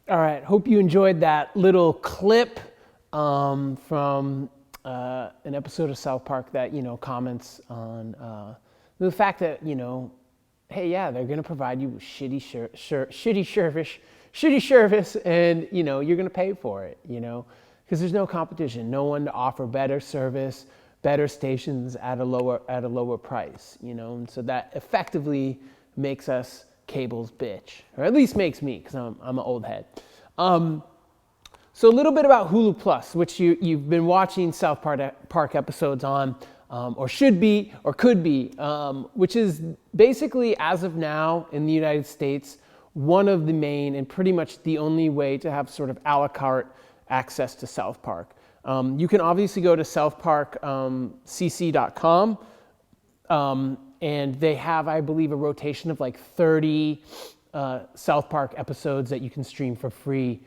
All right, hope you enjoyed that little clip from an episode of South Park that, comments on the fact that, hey, yeah, they're going to provide you with shitty service, and, you're going to pay for it, because there's no competition, no one to offer better service, better stations at a lower price, and so that effectively makes us cable's bitch, or at least makes me, because I'm an old head. So a little bit about Hulu Plus, which you've been watching South Park episodes on, or should be, or could be, which is basically, as of now, in the United States, one of the main and pretty much the only way to have sort of a la carte access to South Park. You can obviously go to southparkcc.com, and they have, I believe, a rotation of like 30 South Park episodes that you can stream for free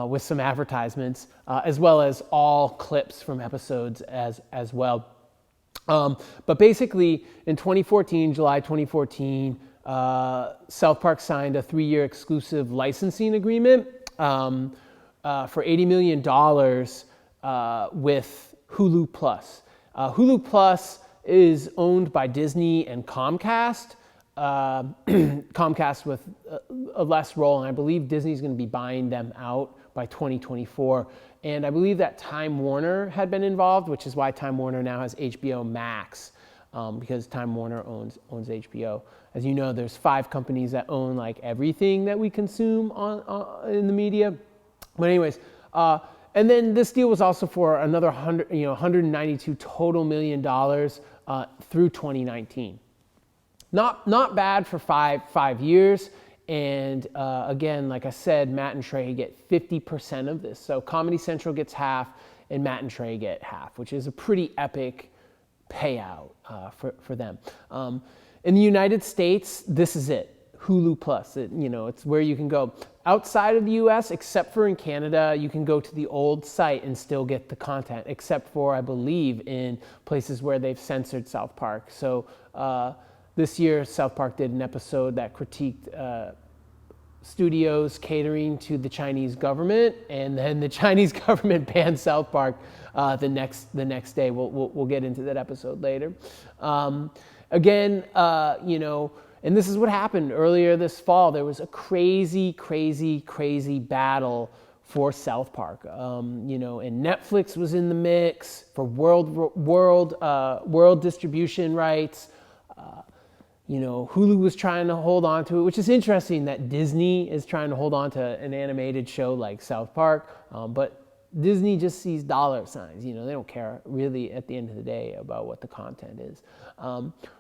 with some advertisements, as well as all clips from episodes as well. But basically, in July 2014, South Park signed a 3-year exclusive licensing agreement for $80 million with Hulu Plus. Hulu Plus is owned by Disney and Comcast. Comcast with a less role, and I believe Disney's going to be buying them out by 2024. And I believe that Time Warner had been involved, which is why Time Warner now has HBO Max, because Time Warner owns HBO. As you know, there's 5 companies that own like everything that we consume in the media. But anyways, and then this deal was also for another $192 total million through 2019. Not bad for five years. And again, like I said, Matt and Trey get 50% of this. So Comedy Central gets half, and Matt and Trey get half, which is a pretty epic payout for them. In the United States, this is it. Hulu Plus, it's where you can go. Outside of the US, except for in Canada, you can go to the old site and still get the content, except for, I believe, in places where they've censored South Park. So this year, South Park did an episode that critiqued studios catering to the Chinese government, and then the Chinese government banned South Park the next day. We'll get into that episode later. Again, and this is what happened earlier this fall. There was a crazy battle for South Park. And Netflix was in the mix for world distribution rights. Hulu was trying to hold on to it, which is interesting that Disney is trying to hold on to an animated show like South Park. But Disney just sees dollar signs. They don't care really at the end of the day about what the content is.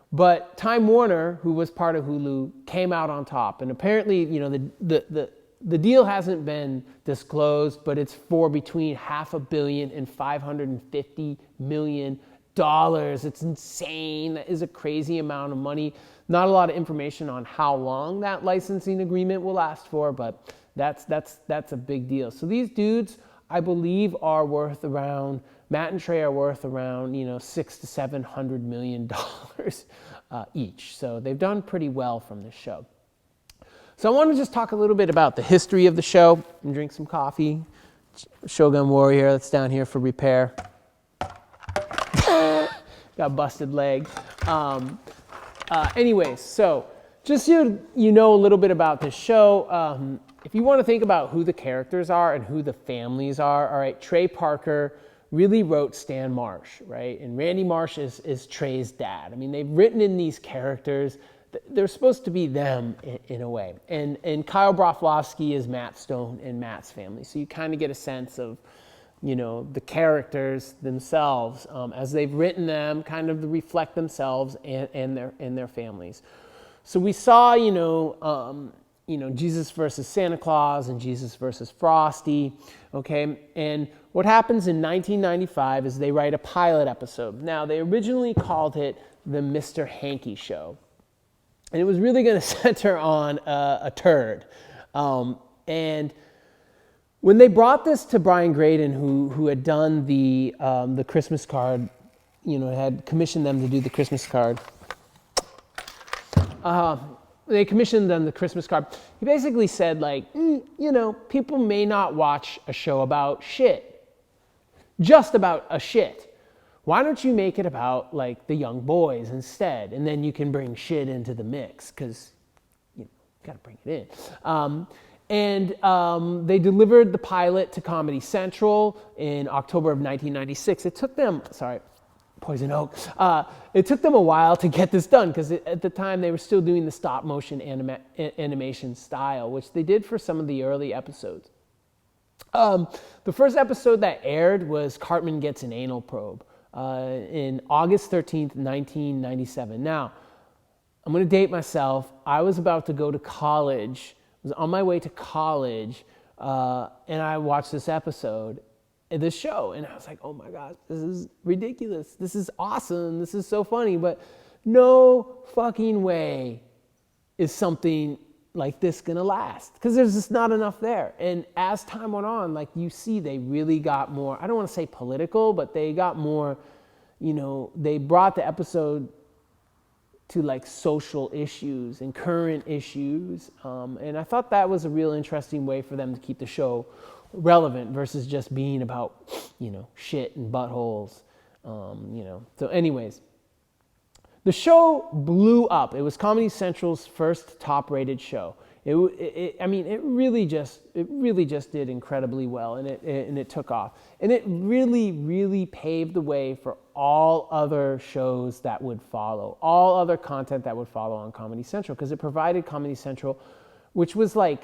But Time Warner, who was part of Hulu, came out on top. And apparently, the deal hasn't been disclosed, but it's for between $500 million and $550 million. It's insane. That is a crazy amount of money. Not a lot of information on how long that licensing agreement will last for, but that's a big deal. So these dudes, I believe, are worth around, Matt and Trey are worth around, $600 to $700 million each. So they've done pretty well from this show. So I want to just talk a little bit about the history of the show and drink some coffee. Shogun Warrior, that's down here for repair. Got busted leg. Anyways, so just so you know a little bit about this show, if you want to think about who the characters are and who the families are, all right, Trey Parker really wrote Stan Marsh, right? And Randy Marsh is Trey's dad. I mean, they've written in these characters. They're supposed to be them in a way. And Kyle Broflovsky is Matt Stone and Matt's family. So you kind of get a sense of, the characters themselves, as they've written them, kind of reflect themselves and their families. So we saw, Jesus versus Santa Claus and Jesus versus Frosty, okay? And what happens in 1995 is they write a pilot episode. Now, they originally called it the Mr. Hanky Show. And it was really going to center on a turd. And when they brought this to Brian Graydon, who had done the Christmas card, had commissioned them to do the Christmas card, they commissioned them the Christmas card. He basically said like, people may not watch a show about shit, just about a shit. Why don't you make it about like the young boys instead? And then you can bring shit into the mix because you got to bring it in. They delivered the pilot to Comedy Central in October of 1996. It took them, Poison Oak. It took them a while to get this done because at the time they were still doing the stop motion animation style, which they did for some of the early episodes. The first episode that aired was Cartman Gets an Anal Probe in August 13th, 1997. Now, I'm going to date myself. I was about to go to college. I was on my way to college, and I watched this episode, this show, and I was like, oh my gosh, this is ridiculous. This is awesome. This is so funny, but no fucking way is something like this gonna last because there's just not enough there. And as time went on, like you see, they really got more, I don't want to say political, but they got more, they brought the episode to like social issues and current issues. And I thought that was a real interesting way for them to keep the show relevant versus just being about, shit and buttholes, So anyways, the show blew up. It was Comedy Central's first top-rated show. It really just did incredibly well, and it took off. And it really, really paved the way for all other shows that would follow, all other content that would follow on Comedy Central, because it provided Comedy Central, which was like,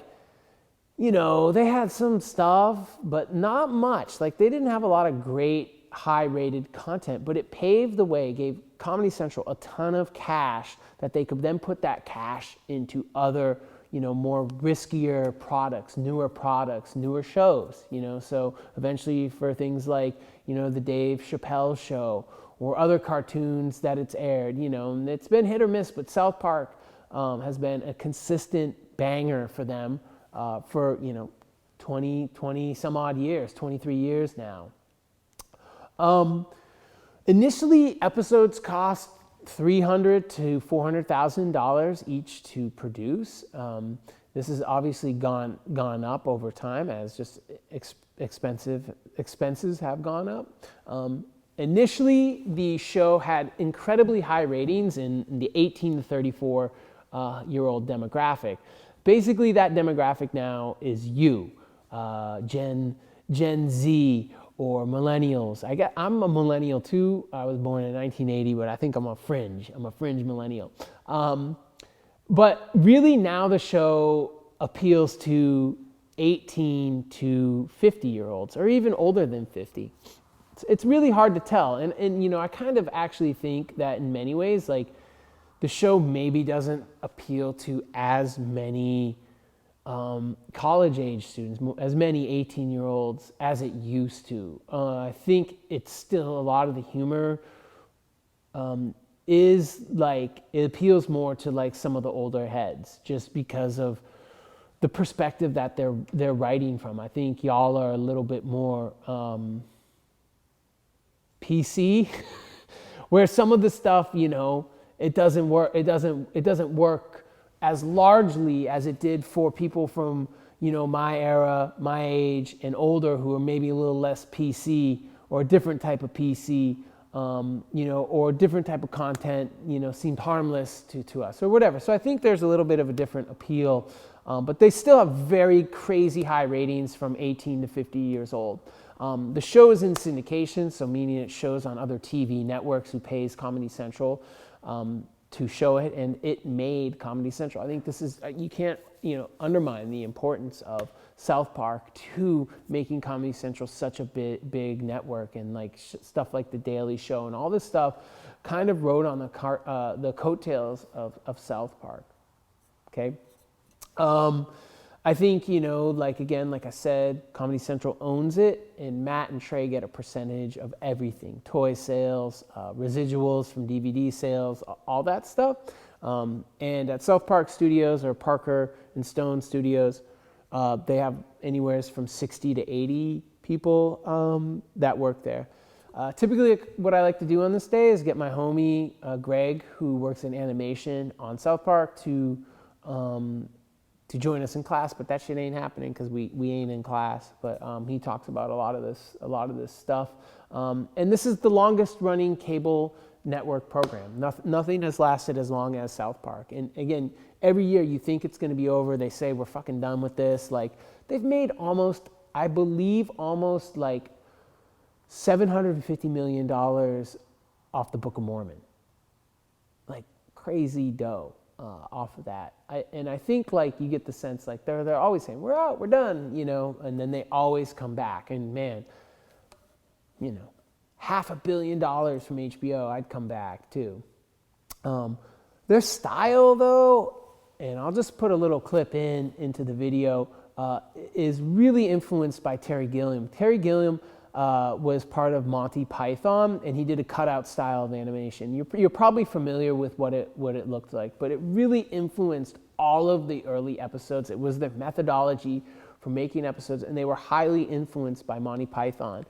they had some stuff, but not much. Like they didn't have a lot of great high-rated content, but it paved the way, gave Comedy Central a ton of cash that they could then put that cash into other, more riskier products, newer shows, So eventually for things like, the Dave Chappelle Show or other cartoons that it's aired, and it's been hit or miss, but South Park has been a consistent banger for them for 20 some odd years, 23 years now. Initially, episodes cost $300,000 to $400,000 each to produce. This has obviously gone up over time as just expenses have gone up. Initially, the show had incredibly high ratings in the 18 to 34 year old demographic. Basically, that demographic now is you, Gen Z, or millennials. I'm a millennial too. I was born in 1980, but I think I'm a fringe millennial. But really now the show appeals to 18 to 50 year olds, or even older than 50. It's really hard to tell. And I kind of actually think that in many ways, like the show maybe doesn't appeal to as many college age students, as many 18-year-olds as it used to. I think it's still a lot of the humor is like, it appeals more to like some of the older heads just because of the perspective that they're writing from. I think y'all are a little bit more PC, where some of the stuff, it doesn't work as largely as it did for people from, my era, my age, and older who are maybe a little less PC or a different type of PC, or a different type of content, seemed harmless to us or whatever. So I think there's a little bit of a different appeal, but they still have very crazy high ratings from 18 to 50 years old. The show is in syndication, so meaning it shows on other TV networks who pays Comedy Central to show it, and it made Comedy Central. I think this is, you can't, undermine the importance of South Park to making Comedy Central such a big network, and like stuff like The Daily Show and all this stuff kind of rode on the coattails of South Park. Okay. I think, like I said, Comedy Central owns it, and Matt and Trey get a percentage of everything: toy sales, residuals from DVD sales, all that stuff. And at South Park Studios, or Parker and Stone Studios, they have anywhere from 60 to 80 people that work there. Typically, what I like to do on this day is get my homie, Greg, who works in animation on South Park, to to join us in class, but that shit ain't happening because we ain't in class. But he talks about a lot of this stuff. And this is the longest running cable network program. Nothing has lasted as long as South Park. And again, every year you think it's going to be over. They say we're fucking done with this. Like, they've made almost like $750 million off the Book of Mormon. Like, crazy dough off of that. And I think, like, you get the sense, like, they're always saying, we're out, we're done, you know, and then they always come back. And man, you know, $500 million from HBO, I'd come back too. Their style, though, and I'll just put a little clip into the video, is really influenced by Terry Gilliam. Terry Gilliam was part of Monty Python, and he did a cutout style of animation. You're probably familiar with what it looked like, but it really influenced all of the early episodes. It was their methodology for making episodes, and they were highly influenced by Monty Python.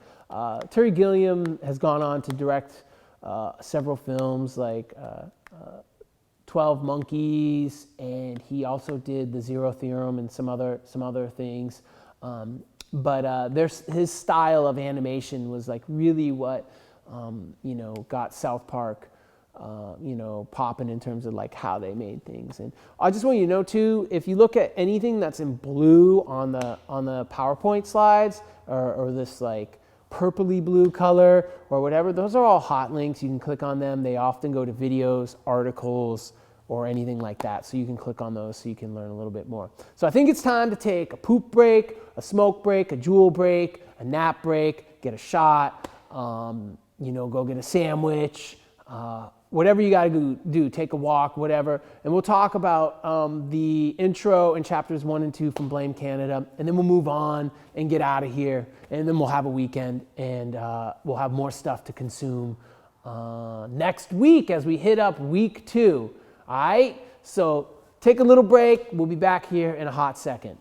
Terry Gilliam has gone on to direct several films like 12 Monkeys, and he also did The Zero Theorem and some other things. But his style of animation was like really what you know, got South Park you know, popping in terms of like how they made things. And I just want you to know too, if you look at anything that's in blue on the PowerPoint slides, or this like purpley blue color or whatever, those are all hot links. You can click on them. They often go to videos, articles, or anything like that. So you can click on those so you can learn a little bit more. So I think it's time to take a poop break, a smoke break, a Juul break, a nap break, get a shot, you know, go get a sandwich, whatever you got to do, take a walk, whatever. And we'll talk about the intro and chapters 1 and 2 from Blame Canada. And then we'll move on and get out of here. And then we'll have a weekend, and we'll have more stuff to consume next week as we hit up week 2. All right? So take a little break. We'll be back here in a hot second.